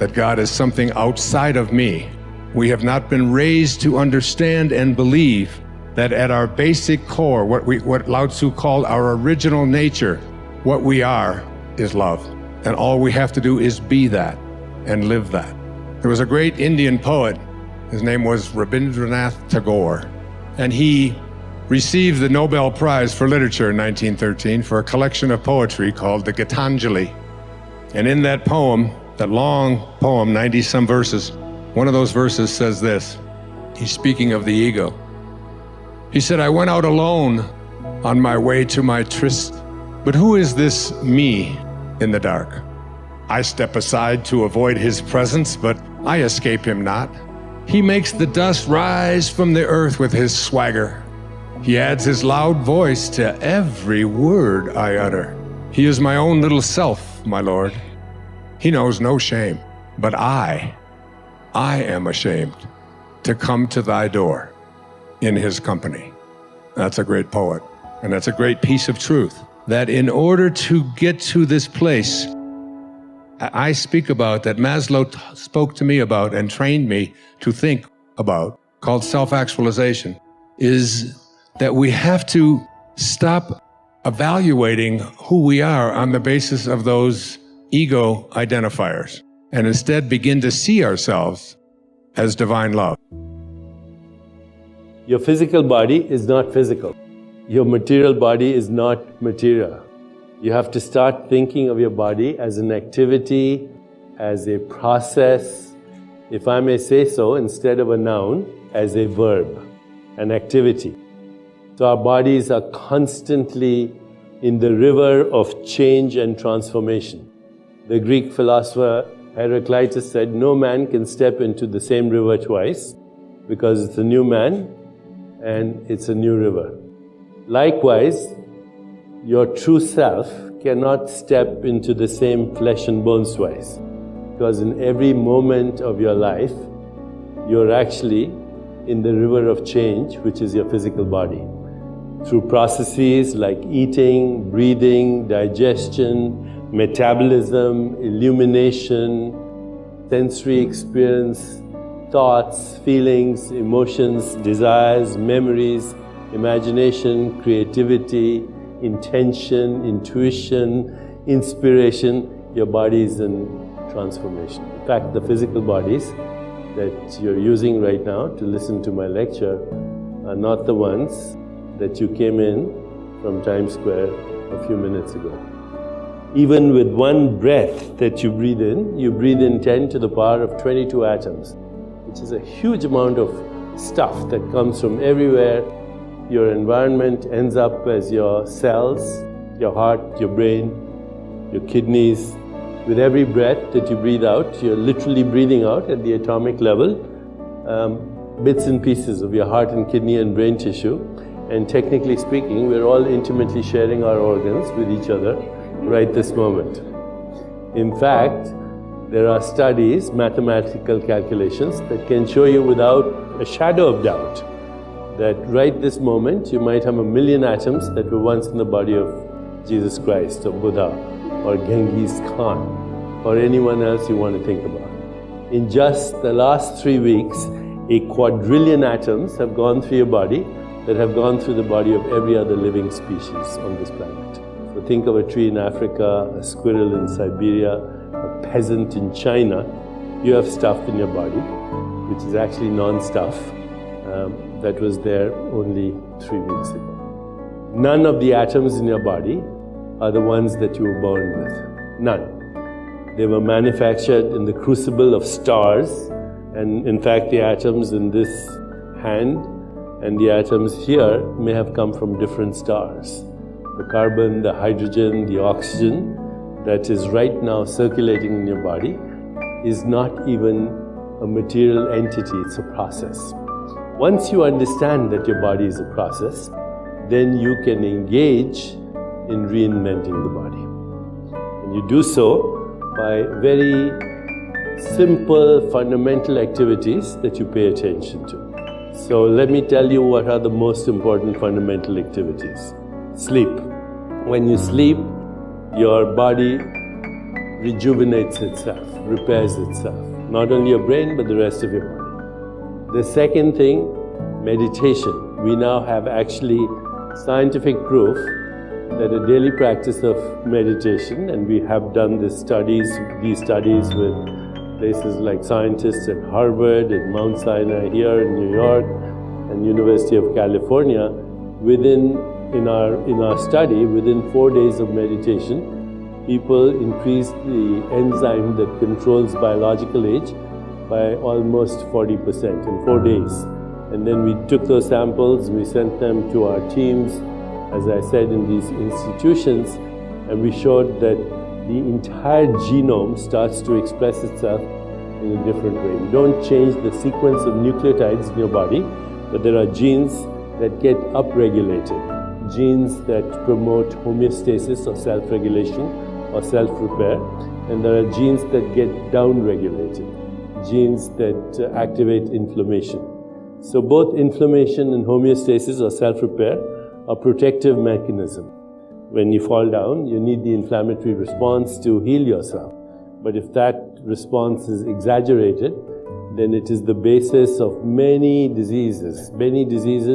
that God is something outside of me. We have not been raised to understand and believe that at our basic core, what Lao Tzu called our original nature, what we are is love. And all we have to do is be that and live that. There was a great Indian poet, his name was Rabindranath Tagore, and he received the Nobel Prize for Literature in 1913 for a collection of poetry called the Gitanjali. And in that poem, that long poem, 90-some verses, one of those verses says this. He's speaking of the ego. He said, I went out alone on my way to my tryst, but who is this me in the dark? I step aside to avoid his presence, but I escape him not. He makes the dust rise from the earth with his swagger. He adds his loud voice to every word I utter. He is my own little self, my Lord. He knows no shame, but I am ashamed to come to thy door in his company. That's a great poet, and that's a great piece of truth, that in order to get to this place I speak about, that Maslow spoke to me about and trained me to think about, called self-actualization, is that we have to stop evaluating who we are on the basis of those ego identifiers and instead begin to see ourselves as divine love. Your physical body is not physical. Your material body is not material. You have to start thinking of your body as an activity, as a process, if I may say so, instead of a noun, as a verb, an activity. So our bodies are constantly in the river of change and transformation. The Greek philosopher Heraclitus said, no man can step into the same river twice because it's a new man and it's a new river. Likewise, your true self cannot step into the same flesh and bones twice, because in every moment of your life, you're actually in the river of change, which is your physical body. Through processes like eating, breathing, digestion, metabolism, illumination, sensory experience, thoughts, feelings, emotions, desires, memories, imagination, creativity, intention, intuition, inspiration, your body is in transformation. In fact, the physical bodies that you're using right now to listen to my lecture are not the ones that you came in from Times Square a few minutes ago. Even with one breath that you breathe in 10 to the power of 22 atoms, which is a huge amount of stuff that comes from everywhere. Your environment ends up as your cells, your heart, your brain, your kidneys. With every breath that you breathe out, you're literally breathing out at the atomic level bits and pieces of your heart and kidney and brain tissue. And technically speaking, we're all intimately sharing our organs with each other right this moment. In fact, there are studies, mathematical calculations that can show you without a shadow of doubt that right this moment you might have 1 million atoms that were once in the body of Jesus Christ or Buddha or Genghis Khan or anyone else you want to think about. In just the last 3 weeks, a quadrillion atoms have gone through your body that have gone through the body of every other living species on this planet. So think of a tree in Africa, a squirrel in Siberia, a peasant in China. You have stuff in your body which is actually non-stuff that was there only 3 weeks ago. None of the atoms in your body are the ones that you were born with. None. They were manufactured in the crucible of stars, and in fact the atoms in this hand and the atoms here may have come from different stars. The carbon, the hydrogen, the oxygen that is right now circulating in your body is not even a material entity, it's a process. Once you understand that your body is a process, then you can engage in reinventing the body. And you do so by very simple, fundamental activities that you pay attention to. So let me tell you what are the most important fundamental activities. Sleep. When you sleep, your body rejuvenates itself. repairs itself. Not only your brain, but the rest of your body. The second thing, meditation. We now have actually scientific proof that a daily practice of meditation, and we have done these studies with places like scientists at Harvard and Mount Sinai here in New York and University of California. In our study, within 4 days of meditation, people increased the enzyme that controls biological age by almost 40% in 4 days. And then we took those samples, we sent them to our teams, as I said, in these institutions, and we showed that the entire genome starts to express itself in a different way. You don't change the sequence of nucleotides in your body, but there are genes that get upregulated, genes that promote homeostasis or self-regulation or self-repair, and there are genes that get downregulated, genes that activate inflammation. So both inflammation and homeostasis or self-repair are protective mechanisms. When you fall down, you need the inflammatory response to heal yourself. But if that response is exaggerated, then it is the basis of many diseases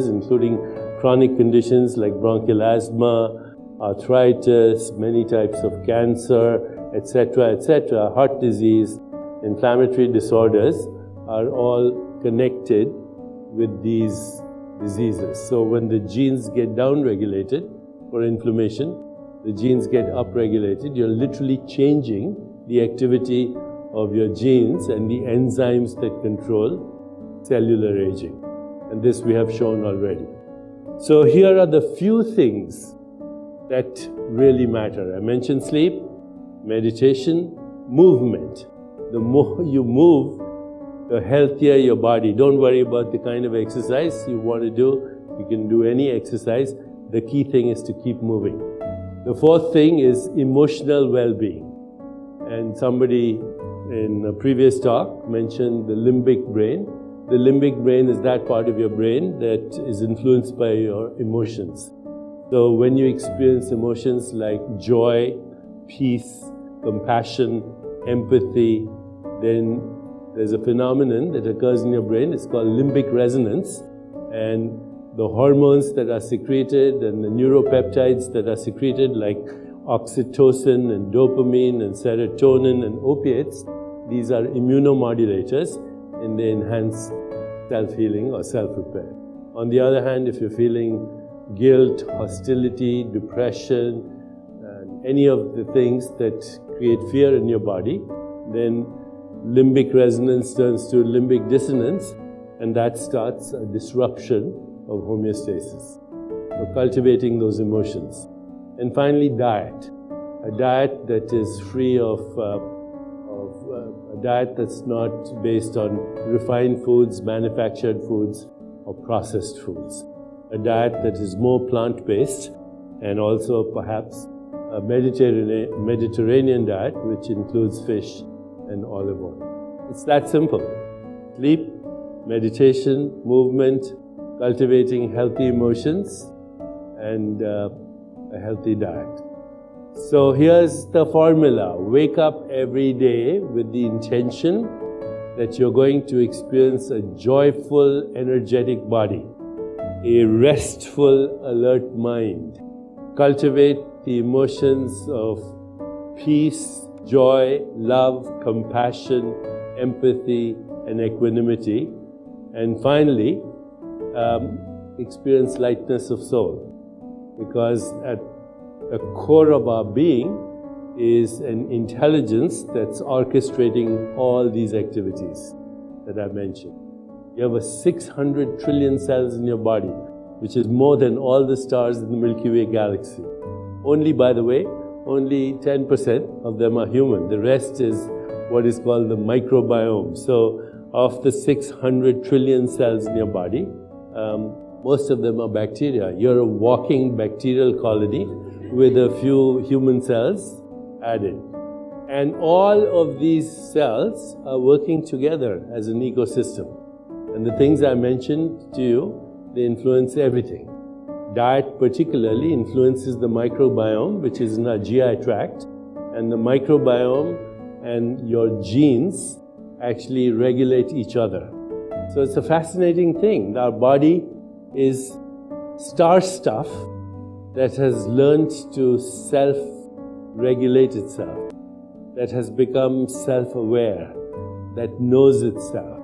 including chronic conditions like bronchial asthma, arthritis, many types of cancer, etc., heart disease, inflammatory disorders are all connected with these diseases. So when the genes get downregulated for inflammation, the genes get upregulated, you're literally changing the activity of your genes and the enzymes that control cellular aging. And this we have shown already. So here are the few things that really matter. I mentioned sleep, meditation, movement. The more you move, the healthier your body. Don't worry about the kind of exercise you want to do. You can do any exercise. The key thing is to keep moving. The fourth thing is emotional well-being. And somebody in a previous talk mentioned the limbic brain. The limbic brain is that part of your brain that is influenced by your emotions. So when you experience emotions like joy, peace, compassion, empathy, then there's a phenomenon that occurs in your brain. It's called limbic resonance. And the hormones that are secreted and the neuropeptides that are secreted, like oxytocin and dopamine and serotonin and opiates, these are immunomodulators and they enhance self-healing or self-repair. On the other hand, if you're feeling guilt, hostility, depression, and any of the things that create fear in your body, then limbic resonance turns to limbic dissonance, and that starts a disruption of homeostasis, of cultivating those emotions. And finally, diet. A diet that is free of a diet that's not based on refined foods, manufactured foods, or processed foods. A diet that is more plant-based, and also perhaps a Mediterranean diet, which includes fish and olive oil. It's that simple. Sleep, meditation, movement, cultivating healthy emotions, and a healthy diet. So here's the formula. Wake up every day with the intention that you're going to experience a joyful, energetic body, a restful, alert mind. Cultivate the emotions of peace, joy, love, compassion, empathy, and equanimity. And finally, experience lightness of soul. Because at the core of our being is an intelligence that's orchestrating all these activities that I mentioned. You have 600 trillion cells in your body, which is more than all the stars in the Milky Way galaxy. Only, by the way, only 10% of them are human. The rest is what is called the microbiome. So of the 600 trillion cells in your body, most of them are bacteria. You're a walking bacterial colony with a few human cells added. And all of these cells are working together as an ecosystem. And the things I mentioned to you, they influence everything. Diet particularly influences the microbiome, which is in our GI tract. And the microbiome and your genes actually regulate each other. So it's a fascinating thing. Our body is star stuff that has learned to self-regulate itself, that has become self-aware, that knows itself,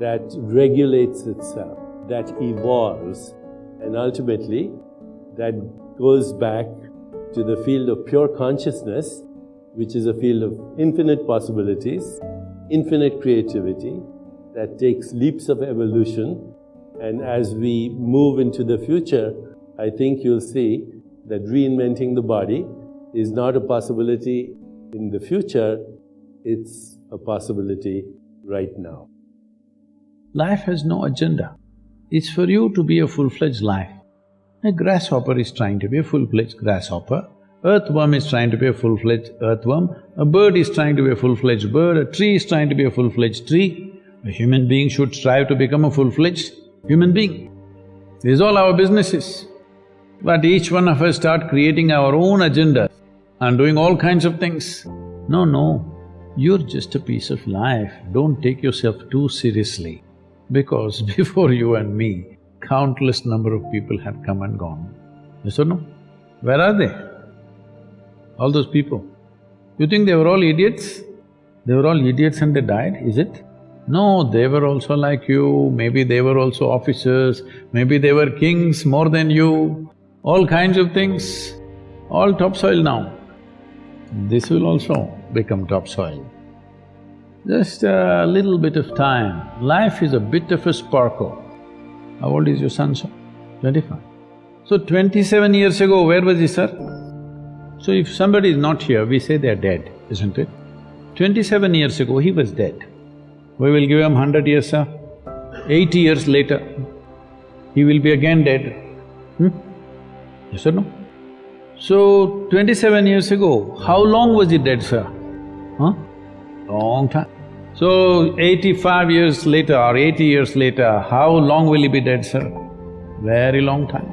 that regulates itself, that evolves, and ultimately that goes back to the field of pure consciousness, which is a field of infinite possibilities, infinite creativity, that takes leaps of evolution. And as we move into the future, I think you'll see that reinventing the body is not a possibility in the future, it's a possibility right now. Life has no agenda. It's for you to be a full-fledged life. A grasshopper is trying to be a full-fledged grasshopper, earthworm is trying to be a full-fledged earthworm, a bird is trying to be a full-fledged bird, a tree is trying to be a full-fledged tree. A human being should strive to become a full-fledged human being. This is all our business is. But each one of us start creating our own agendas and doing all kinds of things. No, you're just a piece of life. Don't take yourself too seriously, because before you and me, countless number of people have come and gone. Yes or no? Where are they? All those people. You think they were all idiots? They were all idiots and they died, is it? No, they were also like you, maybe they were also officers, maybe they were kings more than you, all kinds of things, all topsoil now. This will also become topsoil. Just a little bit of time. Life is a bit of a sparkle. How old is your son, sir? 25. So 27 years ago, where was he, sir? So if somebody is not here, we say they're dead, isn't it? 27 years ago, he was dead. We will give him 100 years, sir. 80 years later, he will be again dead. Yes or no? So, 27 years ago, how long was he dead, sir? Long time. So, 85 years later or 80 years later, how long will he be dead, sir? Very long time.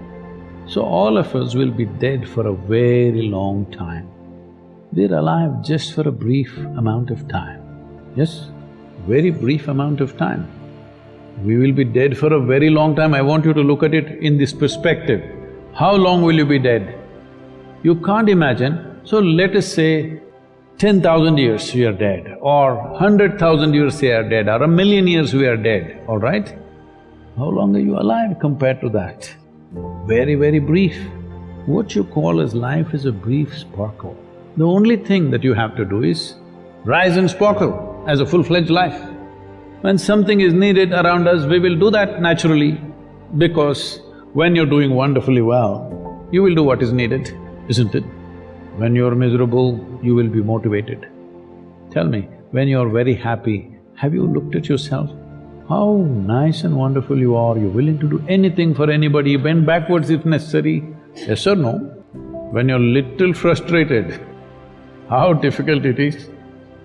So, all of us will be dead for a very long time. We're alive just for a brief amount of time. Yes? Very brief amount of time. We will be dead for a very long time. I want you to look at it in this perspective. How long will you be dead? You can't imagine. So let us say 10,000 years we are dead, or 100,000 years we are dead, or 1,000,000 years we are dead, all right? How long are you alive compared to that? Very, very brief. What you call as life is a brief sparkle. The only thing that you have to do is rise and sparkle as a full-fledged life. When something is needed around us, we will do that naturally, because when you're doing wonderfully well, you will do what is needed, isn't it? When you're miserable, you will be motivated. Tell me, when you're very happy, have you looked at yourself? How nice and wonderful you are, you're willing to do anything for anybody, bend backwards if necessary, yes or no? When you're little frustrated, how difficult it is.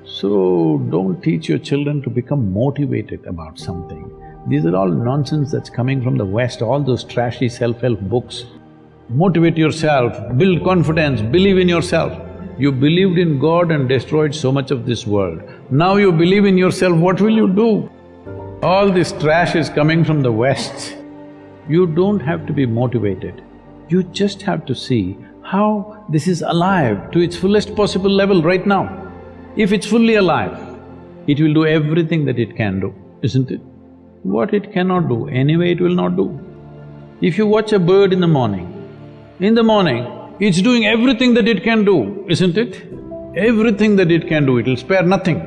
So, don't teach your children to become motivated about something. These are all nonsense that's coming from the West, all those trashy self-help books. Motivate yourself, build confidence, believe in yourself. You believed in God and destroyed so much of this world. Now you believe in yourself, what will you do? All this trash is coming from the West. You don't have to be motivated. You just have to see how this is alive to its fullest possible level right now. If it's fully alive, it will do everything that it can do, isn't it? What it cannot do, anyway it will not do. If you watch a bird in the morning, it's doing everything that it can do, isn't it? Everything that it can do, it'll spare nothing.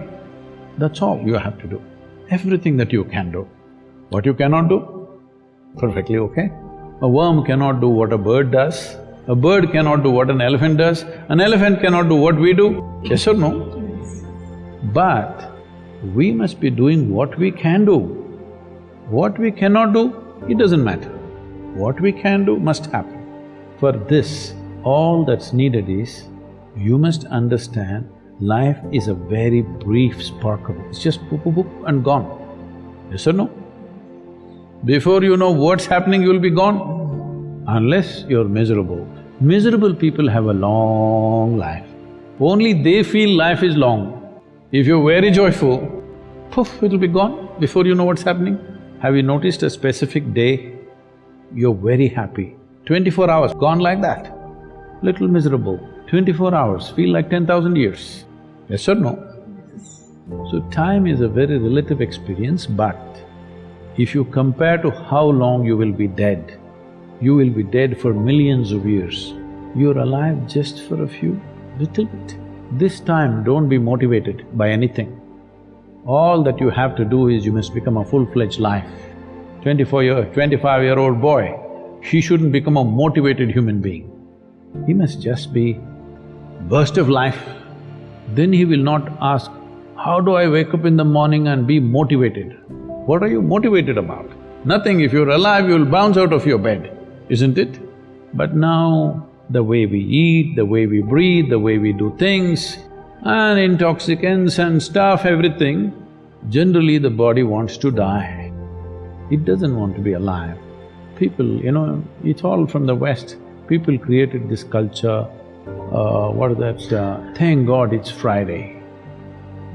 That's all you have to do, everything that you can do. What you cannot do, perfectly okay. A worm cannot do what a bird does, a bird cannot do what an elephant does, an elephant cannot do what we do, yes or no? But we must be doing what we can do. What we cannot do, it doesn't matter. What we can do must happen. For this, all that's needed is, you must understand life is a very brief sparkle. It's just poop, poop, poop and gone. Yes or no? Before you know what's happening, you'll be gone, unless you're miserable. Miserable people have a long life. Only they feel life is long. If you're very joyful, poof, it'll be gone before you know what's happening. Have you noticed a specific day you're very happy? 24 hours gone like that. Little miserable, 24 hours feel like 10,000 years. Yes or no? So time is a very relative experience, but if you compare to how long you will be dead, you will be dead for millions of years. You're alive just for a few, little bit. This time don't be motivated by anything. All that you have to do is you must become a full-fledged life. 25-year-old boy, he shouldn't become a motivated human being. He must just be burst of life. Then he will not ask, how do I wake up in the morning and be motivated? What are you motivated about? Nothing. If you're alive, you'll bounce out of your bed, isn't it? But now, the way we eat, the way we breathe, the way we do things, and intoxicants and stuff, everything, generally the body wants to die. It doesn't want to be alive. People, it's all from the West. People created this culture, thank God it's Friday.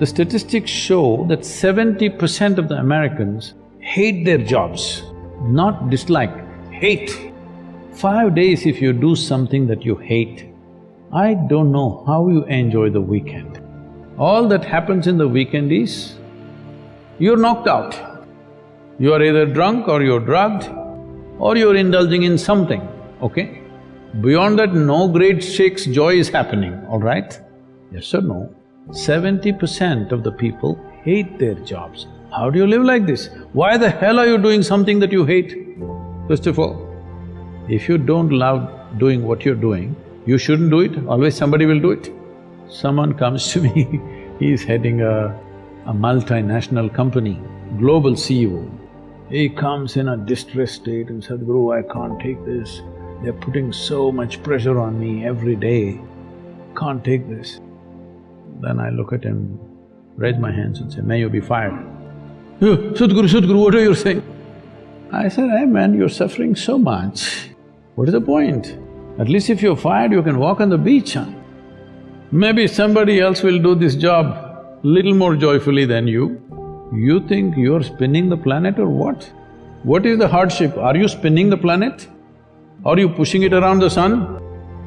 The statistics show that 70% of the Americans hate their jobs, not dislike, hate. 5 days if you do something that you hate, I don't know how you enjoy the weekend. All that happens in the weekend is, you're knocked out. You are either drunk or you're drugged or you're indulging in something, okay? Beyond that, no great shakes joy is happening, all right? Yes or no? 70% of the people hate their jobs. How do you live like this? Why the hell are you doing something that you hate? First of all, if you don't love doing what you're doing, you shouldn't do it, always somebody will do it. Someone comes to me, he's heading a multinational company, global CEO. He comes in a distressed state and said, Guru, I can't take this. They're putting so much pressure on me every day, can't take this. Then I look at him, raise my hands and say, may you be fired. Sadhguru, what are you saying? I said, hey man, you're suffering so much. What is the point? At least if you're fired, you can walk on the beach, huh? Maybe somebody else will do this job little more joyfully than you. You think you're spinning the planet or what? What is the hardship? Are you spinning the planet? Are you pushing it around the sun?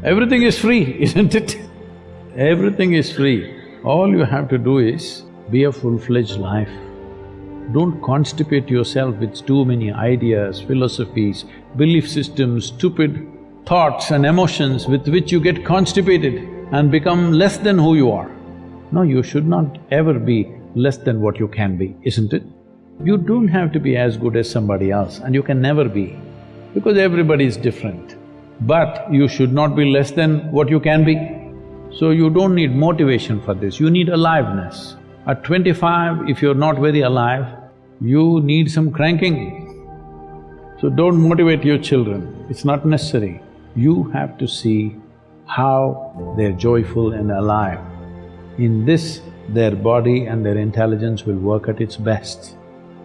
Everything is free, isn't it? Everything is free. All you have to do is be a full-fledged life. Don't constipate yourself with too many ideas, philosophies, belief systems, stupid thoughts and emotions with which you get constipated and become less than who you are. No, you should not ever be less than what you can be, isn't it? You don't have to be as good as somebody else, and you can never be, because everybody is different. But you should not be less than what you can be. So you don't need motivation for this, you need aliveness. At 25, if you're not very alive, you need some cranking. So don't motivate your children, it's not necessary. You have to see how they're joyful and alive. In this, their body and their intelligence will work at its best.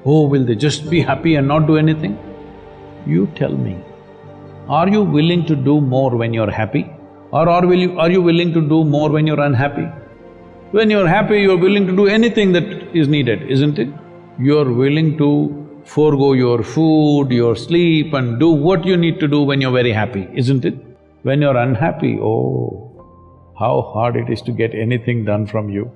Oh, will they just be happy and not do anything? You tell me, are you willing to do more when you're happy? Or are you willing to do more when you're unhappy? When you're happy, you're willing to do anything that is needed, isn't it? You're willing to forego your food, your sleep and do what you need to do when you're very happy, isn't it? When you're unhappy, oh, how hard it is to get anything done from you.